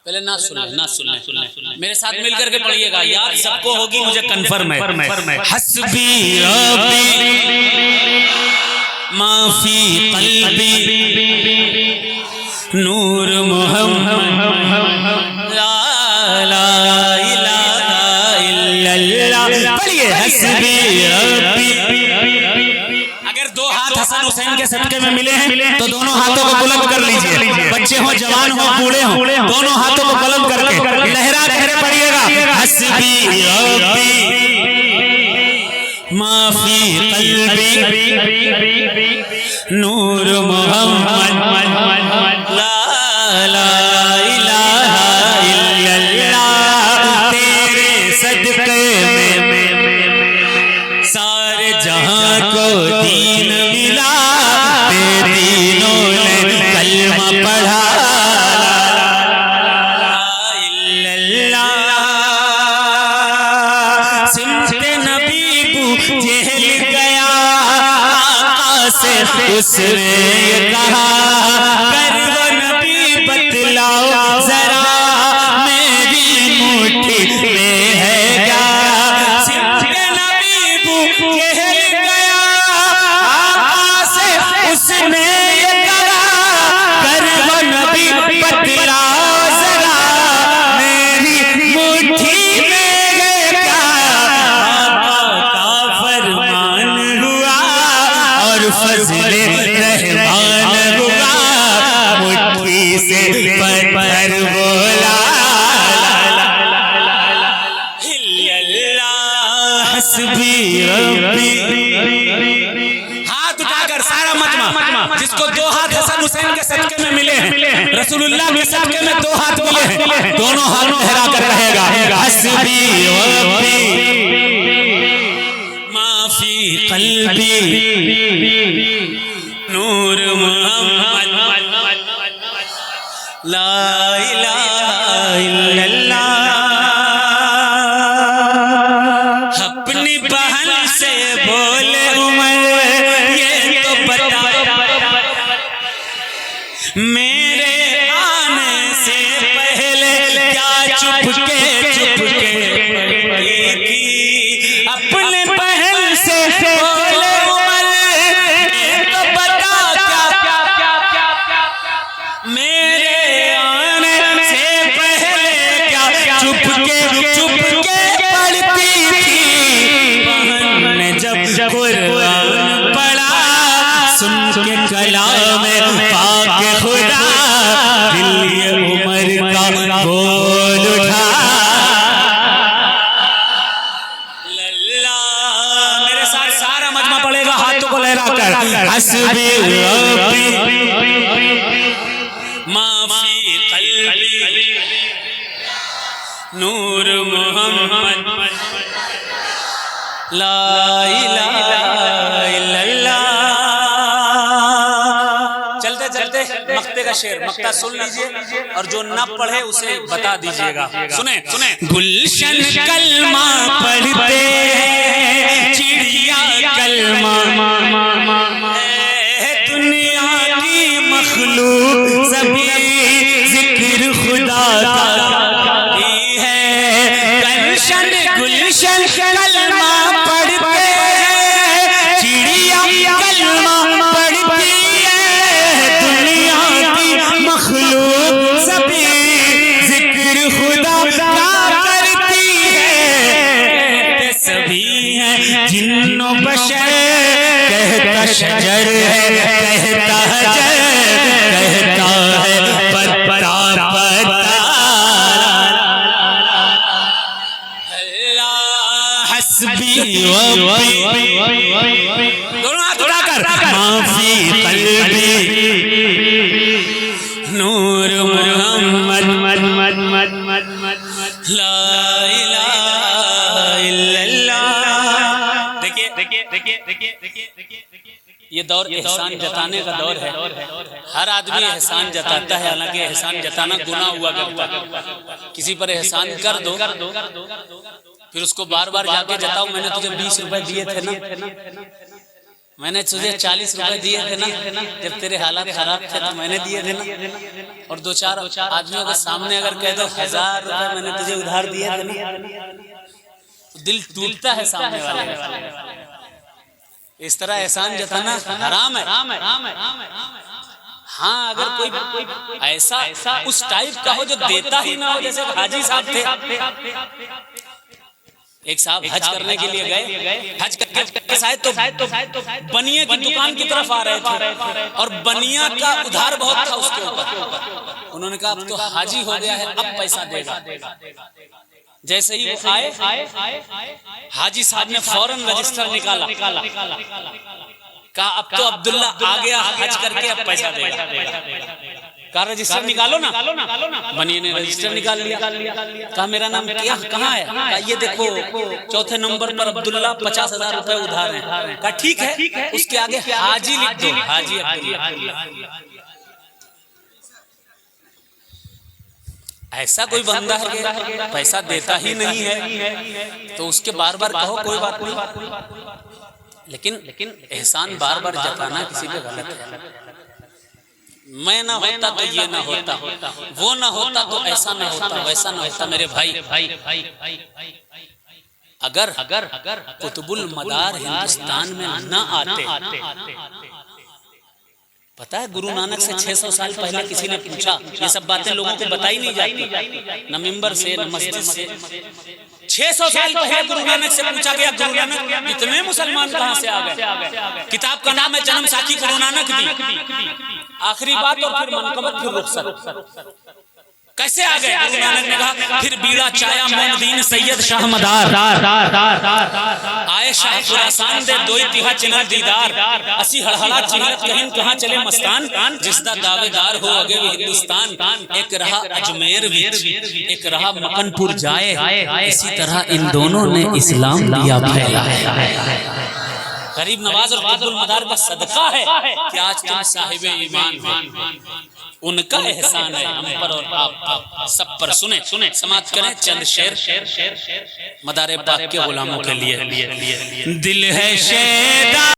पहले ना सुन ले, मेरे साथ मिलकर के पढ़िएगा, याद सबको होगी, मुझे कन्फर्म है। हस्बी रब्बी माफी कल्बी नूर मोहम्मद ला इलाहा इल्लल्लाह। पढ़िए हस्बी रब्बी। अगर दो हाथ हसन हुसैन के सदके में मिले हैं तो दोनों हाथों को बुलंद कर लीजिए, बच्चे हो, जवान हो, बूढ़े हो, दोनों हाथों को बुलंद करके लहरा कहरे पढ़िएगा हस्बी रब्बी माफी कल्बी नूर मोहम्मद ला इलाहा इल्लल्लाह। तेरे सदके में सारे जहां को दीन मिला, तेरे दीनों ने कलमा पढ़ा सिमते नबी को जेल गया आका से उसने कहा कर वो नबी बतलाओ जरा मेरी मुट्ठी में है क्या। सिमते नबी को जेल गया आका से उसने कहा कर वो नबी बतलाओ जरा मेरी मुट्ठी फज़ले रहमान हुआ, मुट्ठी से पत्थर बोला हस्बी रब्बी। हाथ उठाकर सारा मजमा, जिसको दो हाथ हसन हुसैन के सदके में मिले हैं, रसूलुल्लाह के सदके में दो हाथ मिले हैं, दोनों हाथ लहरा कर रहेगा हस्बी रब्बी माफी कल्बी नूर मोहम्मद ला इलाहा इल्लल्लाह। अपनी बहन से बोले उमर ये तो बता मेरे आने से पहले क्या चुपके अपने बहन से बोले उमर ये तो बता मेरे आने से पहले क्या चुपके पढ़ती थी। बहन ने जब कुरान पढ़ा सुन के कलाम पाक खुदा दिल ये उमर का बोल उठा। मेरे साथ सारा मजमा पड़ेगा, हाथों को लहरा कर हस्बी रब्बी माफी कल्बी नूर मोहम्मद ला इलाहा इल्लल्लाह। चलते चलते मक्ते का शेर, मक्ता सुन लीजिए और जो न पढ़े उसे बता दीजिएगा। सुने गुलशन कलमा पढ़ते चिड़िया कलमा दुनिया की मखलूक सभी जिक्र खुदा करती है। गुलशन कलमा पढ़ते चिड़िया कलमा पढ़ती है, दुनिया की मखलूक सभी जिक्र खुदा करती है। सभी हैं जिन्नो बशर कहता शजर है, कहता हजर कहता है पत्ता अल्लाह हस्बी रब्बी। दोनों हाथ उठाकर माफी कल्बी नूर मोहम्मद ला इलाहा इल्लल्लाह। देखिए ये दौर एहसान जताने का दौर है। हर आदमी एहसान जताता है, हालांकि एहसान जताना गुनाह हुआ करता है। किसी पर एहसान कर दो फिर उसको बार बार जाके जताओ मैंने तुझे 20 रुपए दिए थे ना, मैंने तुझे 40 रुपए दिए थे ना जब तेरे हालात खराब थे, तो मैंने दिए थे ना। और दो चार आदमियों के सामने अगर कह दो 1000 रुपए मैंने तुझे उधार दिए थे ना, तो दिल टूटता है सामने वाले। इस तरह एहसान जताना हराम है। हाँ, अगर कोई ऐसा उस टाइप का हो जो देता ही ना हो, जैसे हाजी साहब थे। एक साहब हज करने के लिए गए, हज करके शायद तो बनिया की दुकान की तरफ आ रहे थे, और बनिया का उधार बहुत था उसके ऊपर। उन्होंने कहा अब तो हाजी हो गया है, अब पैसा देगा। जैसे ही वो आए, हाजी साहब ने फौरन रजिस्टर निकाला, कहा अब तो अब्दुल्ला आ गया हज करके, अब पैसा देगा। कहा रजिस्टर निकालो ना। बनिए ने रजिस्टर निकाल लिया। कहा मेरा नाम क्या कहाँ है? कहा ये देखो चौथे नंबर पर अब्दुल्ला 50,000 रुपए उधार हैं। कहा ठीक है, उसके आगे हाजी लिख दो, हाजी अब्दुल्ला। ऐसा कोई बंदा है पैसा देता ही नहीं है, तो उसके बार बार कहो कोई बात नहीं, लेकिन एहसान बार बार जताना किसी पे गलत है। मैं ना होता तो ये ना होता, वो ना होता तो ऐसा ना होता, वैसा ना होता। मेरे भाई, अगर कुतुबुल मदार हिंदुस्तान में न आते, पता है गुरु नानक से 600 साल पहले किसी ने पूछा, ये सब बातें लोगों को बताई नहीं जाती, न मिंबर से न मस्जिद से। 600 साल पहले गुरु नानक से पूछा गया, गुरु नानक इतने मुसलमान कहां से आ गए? किताब का नाम है जन्म साखी गुरु नानक दी, आखिरी बात और फिर मनकबत फिर रुखसत। कैसे आ गए? गुरु नानक ने कहा फिर बीड़ा चाया मोमदीन सैयद शाह मदार, आए शाह खुरासान दे दोई तिहा चिन्ह दीदार, असी हड़हड़ा चिन्हत कहीं कहां चले मस्तान, जिसदा दावेदार हो अगे हिंदुस्तान। एक रहा अजमेर विच, एक रहा मकनपुर जाए, इसी तरह इन दोनों ने इस्लाम दिया फैला। गरीब नवाज और कुतुबुल मदार का सदका है कि आज तुम साहिब ईमान हो। उनका एहसान है हम पर और आप सब पर। सुने समाप्त करें चंद शेर मदारे पाक के गुलामों के लिए। दिल है शेदा